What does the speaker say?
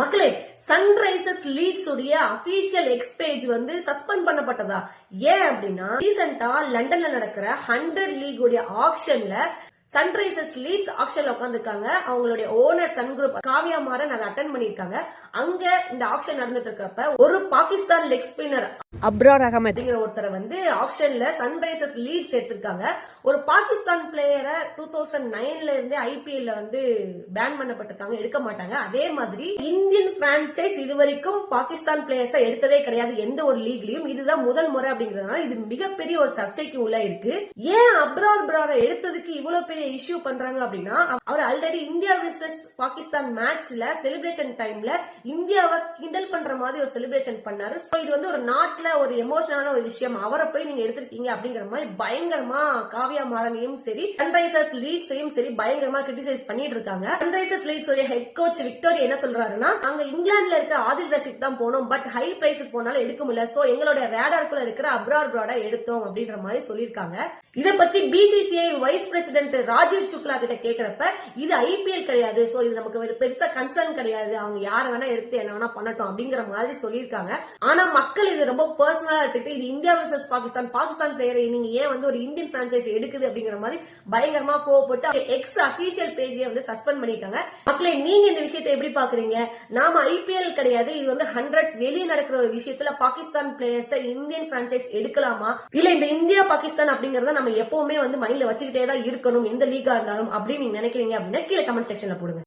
மக்களே, Sunrisers leads உடைய official X page வந்து சஸ்பெண்ட் பண்ணப்பட்டதா? ஏன் அப்படின்னா ரீசெண்டா லண்டன்ல நடக்கிற 100 லீக் உடைய ஆக்ஷன்ல சன்ரைசர்ஸ் லீட்ஸ் ஆக்ஷன்ல உட்காந்துருக்காங்க. அவங்களுடைய owner Sun group Kavya Maran அதை அட்டென்ட் பண்ணிருக்காங்க. அங்க இந்த ஆக்ஷன் நடந்துட்டு இருக்கிறப்ப ஒரு பாகிஸ்தான் லெக் ஸ்பின்னர் அப்ரார் அகமது ஒருத்தரை வந்து ஆக்ஷன்ல சன்ரைசர்ஸ் லீட்ஸ் எடுத்திருக்காங்க. ஒரு பாகிஸ்தான் பிளேயரை 2009ல இருந்தே ஐபிஎல்ல வந்து பேன் பண்ணப்பட்டிருக்காங்க, எடுக்க மாட்டாங்க. அதே மாதிரி இந்தியன் பிரான்சைஸ் இதுவரைக்கும் பாகிஸ்தான் பிளேயர்ஸ் எடுத்ததே கிடையாது எந்த ஒரு லீக்லயும். இதுதான் முதல் முறை அப்படிங்கறதுனால இது மிகப்பெரிய ஒரு சர்ச்சைக்கு உள்ள இருக்கு. ஏன் அப்ராரை எடுத்ததுக்கு இவ்வளவு பெரிய இஷ்யூ பண்றாங்க அப்படின்னா, அவர் ஆல்ரெடி இந்தியா விசஸ் பாகிஸ்தான் மேட்ச்ல செலிப்ரேஷன் டைம்ல இந்தியாவை கிண்டல் பண்ற மாதிரி ஒரு செலிப்ரேஷன் பண்ணாரு. சோ இது வந்து ஒரு நாட்டுல ஒரு எமோஷனலான ஒரு விஷயம், அவரை போய் நீங்க எடுத்திருக்கீங்க அப்படிங்கிற மாதிரி பயங்கரமா காவியா மாறனையும் சரி சன்ரைசர்ஸ் லீட்ஸையும் சரி பயங்கரமா கிரிட்டிசைஸ் பண்ணிட்டு இருக்காங்க. சன்ரைசர்ஸ் லீட்ஸ் உடைய ஹெட் கோச் விக்டோரி என்ன சொல்றாருன்னா, நாங்க இங்கிலாந்துல இருக்க ஆதில் ரஷீத் தான் போனோம், பட் ஹை பிரைஸ் போனாலும் எடுக்க முடியல. சோ எங்களுடைய ரேடார்க்குள்ள இருக்கிற அப்ரார் பிராடா எடுத்தோம் அப்படின்ற மாதிரி சொல்லிருக்காங்க. இத பத்தி BCCI vice president Rajiv Shukla கிட்ட கேக்குறப்ப இது ஐபிஎல் கிடையாது, சோ இது நமக்கு பெருசா கன்சர்ன் கிடையாது, அவங்க யார வேணா எடுத்து என்ன வேணா பண்ணட்டும் அப்படிங்கிற மாதிரி சொல்லியிருக்காங்க. ஆனா மக்கள் இது ரொம்ப பர்சனலா எடுத்துட்டு இது இந்தியா வர்சஸ் பாகிஸ்தான் பிளேயரை நீங்க ஏன் வந்து ஒரு இந்தியன் பிரான்சைஸ் எடுக்குது அப்படிங்கிற மாதிரி பயங்கரமா கோவப்பட்டு எக்ஸ் அபிஷியல் பேஜை வந்து சஸ்பெண்ட் பண்ணிருக்காங்க. மக்களே, நீங்க இந்த விஷயத்தை எப்படி பாக்குறீங்க? நாம ஐபிஎல் கிடையாது, இது வந்து ஹண்ட்ரட்ஸ் வெளியே நடக்கிற ஒரு விஷயத்துல பாகிஸ்தான் பிளேயர்ஸ் இந்தியன் பிரான்சைஸ் எடுக்கலாமா, இல்ல இந்த இந்தியா பாகிஸ்தான் அப்படிங்கறத நம்ம எப்பவுமே வந்து மைண்ட்ல வச்சுக்கிட்டே தான் இருக்கணும் எந்த லீகா இருந்தாலும் அப்படின்னு நீங்க நினைக்கிறீங்க அப்படின்னா கீழே கமெண்ட் செக்ஷன்ல போடுங்க.